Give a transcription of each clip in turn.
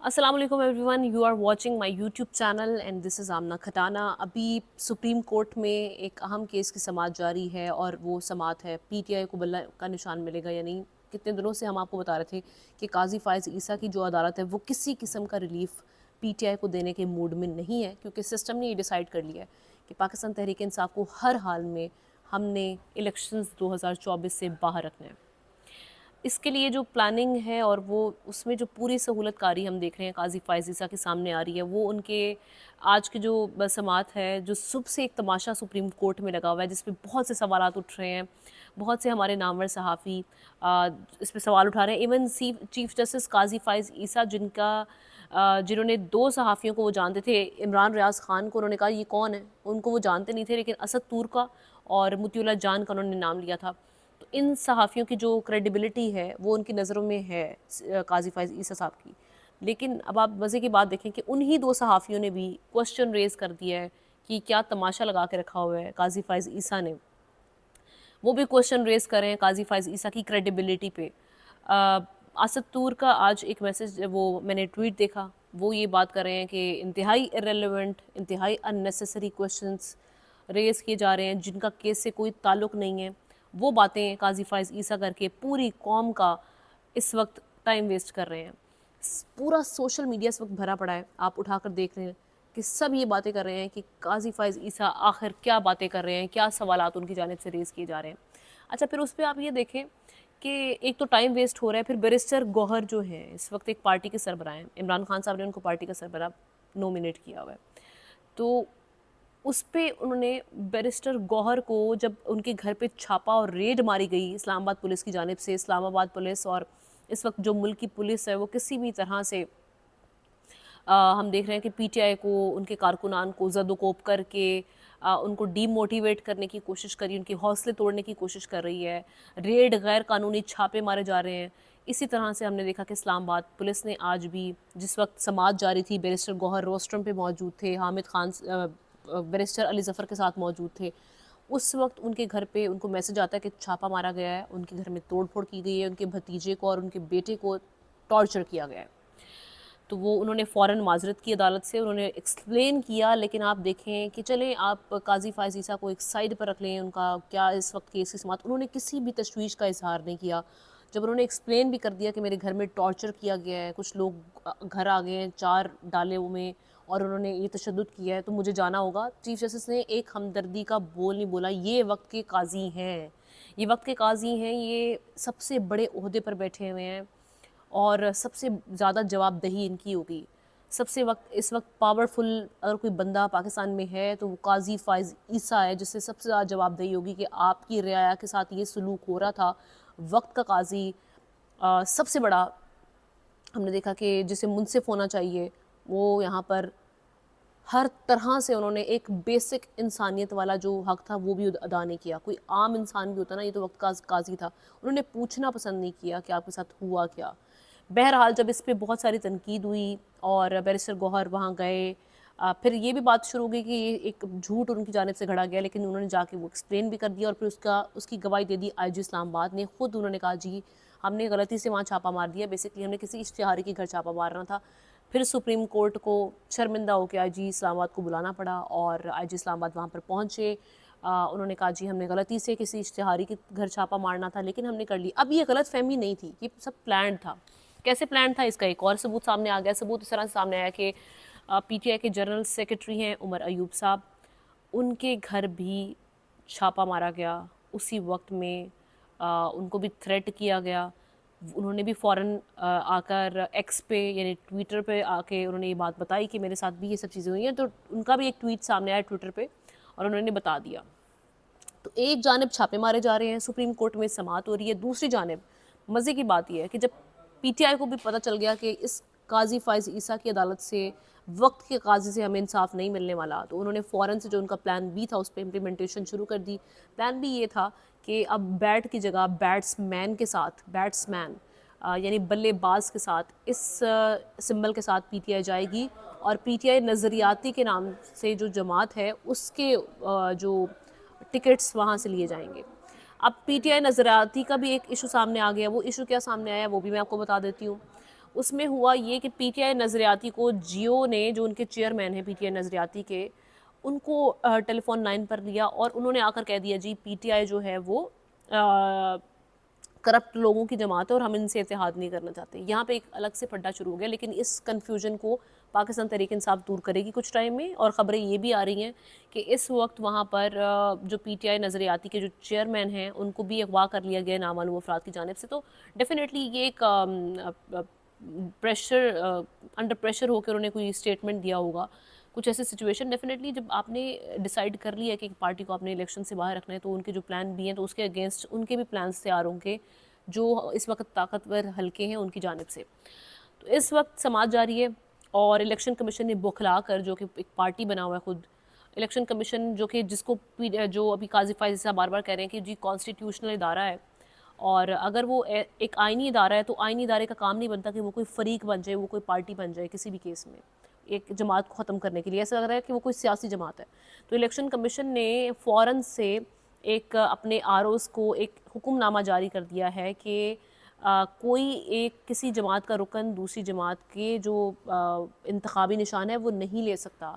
अस्सलाम वालेकुम everyone, you are watching my YouTube channel and this is Amna Khatana. अभी supreme court में एक अहम केस की समाअत जारी है और वो समाअत है पीटीआई को बल्ला का निशान मिलेगा या नहीं। कितने दिनों से हम आपको बता रहे थे कि काजी फ़ाइज़ ईसा की जो अदालत है वो किसी किस्म का रिलीफ पीटीआई को देने के मूड में नहीं है, क्योंकि सिस्टम ने ये डिसाइड कर लिया है कि पाकिस्तान तहरीक इंसाफ को हर हाल में हमने इलेक्शंस 2024 से बाहर रखना है। इसके लिए जो प्लानिंग है और वो उसमें जो पूरी सहूलतकारी हम देख रहे हैं काजी फ़ाइज़ ईसा के सामने आ रही है, वो उनके आज की जो समाअत है, जो सुबह से एक तमाशा सुप्रीम कोर्ट में लगा हुआ है जिस पे बहुत से सवालात उठ रहे हैं। बहुत से हमारे नामवर सहाफ़ी इस पे सवाल उठा रहे हैं। इवन चीफ जस्टिस काजी फ़ाइज़ ईसा जिन्होंने 2 सहाफ़ियों को वो जानते थे, इमरान रियाज़ ख़ान को उन्होंने कहा ये कौन है? उनको वो जानते नहीं थे, लेकिन असद तूर का और मोतीउल्लाह जान का उन्होंने नाम लिया था। तो इन सहाफ़ियों की जो क्रेडिबिलिटी है वो उनकी नज़रों में है काजी फ़ाइज़ ईसा साहब की। लेकिन अब आप मज़े की बात देखें कि उन्हीं 2 सहाफ़ियों ने भी क्वेश्चन रेज़ कर दिया है कि क्या तमाशा लगा के रखा हुआ है काजी फ़ाइज़ ईसा ने। वो भी क्वेश्चन रेज़ कर रहे हैं काजी फ़ाइज़ ईसा की क्रेडिबिलिटी पे। असद तूर का आज एक मैसेज वो मैंने ट्वीट देखा, वो ये बात कर रहे हैं कि इंतहाई इर्रेलेवेंट, इंतहाई अननेसेसरी क्वेश्चंस रेज़ किए जा रहे हैं जिनका केस से कोई ताल्लुक़ नहीं है। वो बातें काजी फ़ाइज़ ईसा करके पूरी कौम का इस वक्त टाइम वेस्ट कर रहे हैं। पूरा सोशल मीडिया इस वक्त भरा पड़ा है, आप उठाकर देख रहे हैं कि सब ये बातें कर रहे हैं कि काजी फ़ाइज़ ईसा आखिर क्या बातें कर रहे हैं, क्या सवालात उनकी जानिब से रेज़ किए जा रहे हैं। अच्छा, फिर उस पे आप ये देखें कि एक तो टाइम वेस्ट हो रहा है, फिर बैरिस्टर गौहर जो हैं इस वक्त एक पार्टी के सरबराह हैं, इमरान खान साहब ने उनको पार्टी का सरबराह नॉमिनेट किया हुआ है। तो उस पे उन्होंने बैरिस्टर गौहर को, जब उनके घर पे छापा और रेड मारी गई इस्लामाबाद पुलिस की जानिब से, इस्लामाबाद पुलिस और इस वक्त जो मुल्क की पुलिस है वो किसी भी तरह से हम देख रहे हैं कि पीटीआई को, उनके कारकुनान को ज़द-ओ-कोप करके उनको डीमोटिवेट करने की कोशिश करी, उनके हौसले तोड़ने की कोशिश कर रही है। रेड गैर कानूनी छापे मारे जा रहे हैं। इसी तरह से हमने देखा कि इस्लामाबाद पुलिस ने आज भी, जिस वक्त समाअत जारी थी, बैरिस्टर गौहर रोस्ट्रम पे मौजूद थे, हामिद खान बैरिस्टर अली ज़फ़र के साथ मौजूद थे। उस वक्त उनके घर पे उनको मैसेज आता है कि छापा मारा गया है, उनके घर में तोड़-फोड़ की गई है, उनके भतीजे को और उनके बेटे को टॉर्चर किया गया है। तो वो उन्होंने फ़ौरन माज़रत की अदालत से, उन्होंने एक्सप्लेन किया। लेकिन आप देखें कि चलें, आप काजी फ़ाइज़ ईसा को एक साइड पर रख लें, उनका क्या इस वक्त केस की समाअत, उन्होंने किसी भी तशवीश का इज़हार नहीं किया। जब उन्होंने एक्सप्लेन भी कर दिया कि मेरे घर में टॉर्चर किया गया है, कुछ लोग घर आ गए हैं 4 डाले में और उन्होंने ये तशद्दुद किया है, तो मुझे जाना होगा। चीफ जस्टिस ने एक हमदर्दी का बोल नहीं बोला। ये वक्त के काजी हैं, ये वक्त के काजी हैं, ये सबसे बड़े ओहदे पर बैठे हुए हैं और सबसे ज़्यादा जवाबदेही इनकी होगी। सबसे इस वक्त पावरफुल अगर कोई बंदा पाकिस्तान में है तो वो काजी फ़ाइज़ ईसा है, जिससे सबसे ज़्यादा जवाबदेही होगी कि आपकी रियाया के साथ ये सलूक हो रहा था। वक्त का काजी सबसे बड़ा हमने देखा कि जिसे मुंसिफ होना चाहिए, वो यहाँ पर हर तरह से उन्होंने एक बेसिक इंसानियत वाला जो हक़ था वो भी अदा नहीं किया। कोई आम इंसान भी होता ना, ये तो वक्त का काजी था, उन्होंने पूछना पसंद नहीं किया कि आपके साथ हुआ क्या। बहरहाल जब इस पे बहुत सारी तनकीद हुई और बैरिस्टर गौहर वहाँ गए, फिर ये भी बात शुरू हो गई कि ये एक झूठ उनकी जानिब से गढ़ा गया, लेकिन उन्होंने जाके वो एक्सप्लेन भी कर दिया और फिर उसकी गवाही दे दी आईजी इस्लामाबाद ने। ख़ुद उन्होंने कहा जी हमने गलती से वहाँ छापा मार दिया, बेसिकली हमने किसी इश्तिहारी के घर छापा मारना था। फिर सुप्रीम कोर्ट को शर्मिंदा होकर आईजी इस्लामाबाद को बुलाना पड़ा और आईजी इस्लामाबाद वहाँ पर पहुँचे। उन्होंने कहा जी हमने गलती से किसी इश्तिहारी के घर छापा मारना था, लेकिन हमने कर लिया। अब ये गलत फहमी नहीं थी, ये सब प्लान था। कैसे प्लान था, इसका एक और सबूत सामने आ गया। सबूत इस तरह से सामने आया कि पीटीआई के जनरल सेक्रेटरी हैं उमर अयूब साहब, उनके घर भी छापा मारा गया। उसी वक्त में उनको भी थ्रेट किया गया। उन्होंने भी फ़ौरन आकर एक्स पे यानी ट्विटर पे आके उन्होंने ये बात बताई कि मेरे साथ भी ये सब चीज़ें हुई हैं। तो उनका भी एक ट्वीट सामने आया ट्विटर पे और उन्होंने बता दिया। तो एक जानिब छापे मारे जा रहे हैं, सुप्रीम कोर्ट में समाअत हो रही है, दूसरी जानिब मज़े की बात यह है कि जब पीटीआई को भी पता चल गया कि इस काजी फ़ाइज़ ईसा की अदालत से, वक्त के काजी से हमें इंसाफ नहीं मिलने वाला, तो उन्होंने फ़ौरन से जो उनका प्लान बी था उस पर इम्प्लीमेंटेशन शुरू कर दी। प्लान बी ये था कि अब बैट की जगह बैट्समैन के साथ, बैट्समैन यानी बल्लेबाज के साथ, इस सिंबल के साथ पीटीआई जाएगी और पीटीआई नज़रियाती के नाम से जो जमात है उसके जो टिकट्स वहाँ से लिए जाएंगे। अब पीटीआई नज़रियाती का भी एक इशू सामने आ गया। वो इशू क्या सामने आया वो भी मैं आपको बता देती हूँ। اس میں ہوا یہ کہ پی ٹی آئی نظریاتی کو جیو نے، جو ان کے چیئرمین ہیں پی ٹی آئی نظریاتی کے، ان کو ٹیلی فون لائن پر لیا اور انہوں نے آ کر کہہ دیا جی پی ٹی آئی جو ہے وہ کرپٹ لوگوں کی جماعت ہے اور ہم ان سے اتحاد نہیں کرنا چاہتے. یہاں پہ ایک الگ سے پھڈا شروع ہو گیا، لیکن اس کنفیوژن کو پاکستان تحریک انصاف دور کرے گی کچھ ٹائم میں. اور خبریں یہ بھی آ رہی ہیں کہ اس وقت وہاں پر جو پی ٹی آئی نظریاتی کے جو چیئرمین ہیں ان کو بھی اغوا کر لیا گیا نامعلوم افراد کی جانب سے. تو ڈیفینیٹلی یہ ایک انڈر پریشر ہو کے انہوں نے کوئی اسٹیٹمنٹ دیا ہوگا. کچھ ایسے سچویشن ڈیفینیٹلی جب آپ نے ڈیسائیڈ کر لیا کہ ایک پارٹی کو اپنے الیکشن سے باہر رکھنا ہے تو ان کے جو پلان بھی ہیں تو اس کے اگینسٹ ان کے بھی پلانس تیار ہوں گے جو اس وقت طاقتور حلقے ہیں ان کی جانب سے. تو اس وقت سماعت جاری ہے اور الیکشن کمیشن نے بوکھلا کر، جو کہ ایک پارٹی بنا ہوا ہے خود الیکشن کمیشن، جو کہ جس کو جو ابھی قاضی فائز صاحب بار بار کہہ رہے ہیں کہ جی کانسٹیٹیوشنل ادارہ ہے، اور اگر وہ ایک آئینی ادارہ ہے تو آئینی ادارے کا کام نہیں بنتا کہ وہ کوئی فریق بن جائے، وہ کوئی پارٹی بن جائے کسی بھی کیس میں ایک جماعت کو ختم کرنے کے لیے. ایسا لگ رہا ہے کہ وہ کوئی سیاسی جماعت ہے. تو الیکشن کمیشن نے فوراً سے ایک اپنے آر اوز کو ایک حکم نامہ جاری کر دیا ہے کہ کوئی ایک کسی جماعت کا رکن دوسری جماعت کے جو انتخابی نشان ہے وہ نہیں لے سکتا.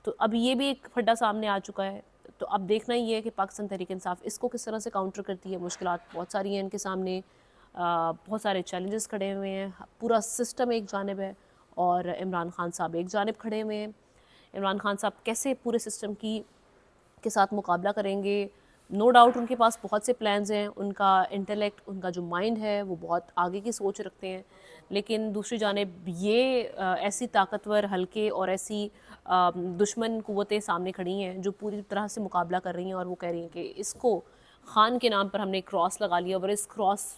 تو اب یہ بھی ایک پھڈا سامنے آ چکا ہے. تو اب دیکھنا یہ ہے کہ پاکستان تحریک انصاف اس کو کس طرح سے کاؤنٹر کرتی ہے. مشکلات بہت ساری ہیں ان کے سامنے، بہت سارے چیلنجز کھڑے ہوئے ہیں. پورا سسٹم ایک جانب ہے اور عمران خان صاحب ایک جانب کھڑے ہوئے ہیں. عمران خان صاحب کیسے پورے سسٹم کے ساتھ مقابلہ کریں گے؟ نو ڈاؤٹ ان کے پاس بہت سے پلانز ہیں، ان کا انٹلیکٹ، ان کا جو مائنڈ ہے وہ بہت آگے کی سوچ رکھتے ہیں. لیکن دوسری جانب یہ ایسی طاقتور حلقے اور ایسی دشمن قوتیں سامنے کھڑی ہیں جو پوری طرح سے مقابلہ کر رہی ہیں اور وہ کہہ رہی ہیں کہ اس کو خان کے نام پر ہم نے کراس لگا لیا اور اس کراس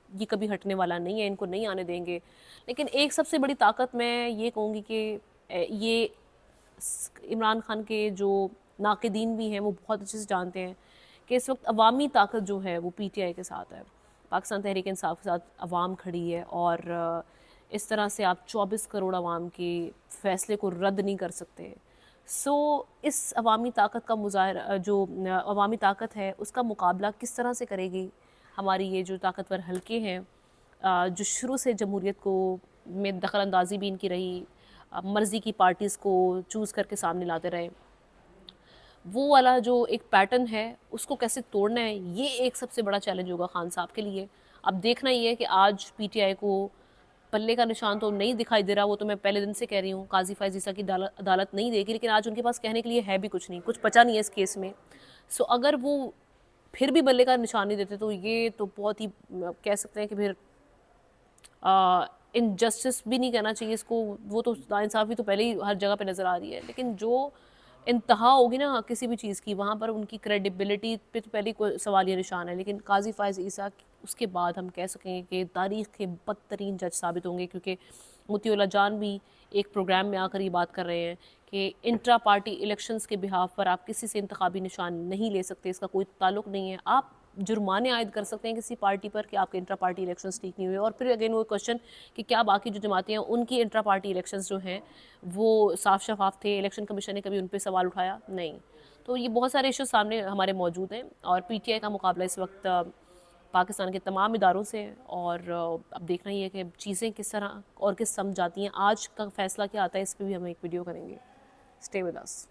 یہ کبھی ہٹنے والا نہیں ہے، ان کو نہیں آنے دیں گے. لیکن ایک سب سے بڑی طاقت میں یہ کہوں گی کہ یہ عمران خان کے جو ناقدین بھی ہیں وہ بہت اچھے سے جانتے ہیں کہ اس وقت عوامی طاقت جو ہے وہ پی ٹی آئی کے ساتھ ہے، پاکستان تحریک انصاف کے ساتھ عوام کھڑی ہے. اور اس طرح سے آپ 24 کروڑ عوام کے فیصلے کو رد نہیں کر سکتے. سو اس عوامی طاقت کا مظاہرہ، جو عوامی طاقت ہے اس کا مقابلہ کس طرح سے کرے گی ہماری یہ جو طاقتور حلقے ہیں جو شروع سے جمہوریت کو میں دخل اندازی بھی ان کی رہی، مرضی کی پارٹیز کو چوز کر کے سامنے لاتے رہے، وہ والا جو ایک پیٹرن ہے اس کو کیسے توڑنا ہے، یہ ایک سب سے بڑا چیلنج ہوگا خان صاحب کے لیے. اب دیکھنا یہ ہے کہ آج پی ٹی آئی کو پلے کا نشان تو نہیں دکھائی دے رہا، وہ تو میں پہلے دن سے کہہ رہی ہوں قاضی فائز عیسیٰ کی عدالت نہیں دے گی، لیکن آج ان کے پاس کہنے کے لیے ہے بھی کچھ نہیں، کچھ بچا نہیں ہے اس کیس میں. سو اگر وہ پھر بھی بلے کا نشان نہیں دیتے تو یہ تو بہت ہی کہہ سکتے ہیں کہ پھر انجسٹس بھی نہیں کہنا چاہیے اس کو، وہ تو ناانصافی تو پہلے ہی ہر جگہ پہ نظر آ رہی ہے. لیکن جو انتہا ہوگی نا کسی بھی چیز کی، وہاں پر ان کی کریڈیبلٹی پہ تو پہلے کوئی سوالیہ نشان ہے. لیکن قاضی فائز عیسیٰ اس کے بعد ہم کہہ سکیں گے کہ تاریخ کے بدترین جج ثابت ہوں گے، کیونکہ مطیع اللہ جان بھی ایک پروگرام میں آ کر یہ بات کر رہے ہیں کہ انٹرا پارٹی الیکشنز کے بہاف پر آپ کسی سے انتخابی نشان نہیں لے سکتے، اس کا کوئی تعلق نہیں ہے. آپ جرمانے عائد کر سکتے ہیں کسی پارٹی پر کہ آپ کے انٹرا پارٹی الیکشنز ٹھیک نہیں ہوئے. اور پھر اگین وہ کوشچن کہ کیا باقی جو جماعتیں ہیں ان کی انٹرا پارٹی الیکشنز جو ہیں وہ صاف شفاف تھے؟ الیکشن کمیشن نے کبھی ان پہ سوال اٹھایا؟ نہیں. تو یہ بہت سارے ایشوز سامنے ہمارے موجود ہیں اور پی ٹی آئی کا مقابلہ اس وقت پاکستان کے تمام اداروں سے. اور اب دیکھنا یہ ہے کہ چیزیں کس طرح اور کس سمجھ جاتی ہیں. آج کا فیصلہ کیا آتا ہے اس پہ بھی ہم ایک ویڈیو کریں گے. Stay with us.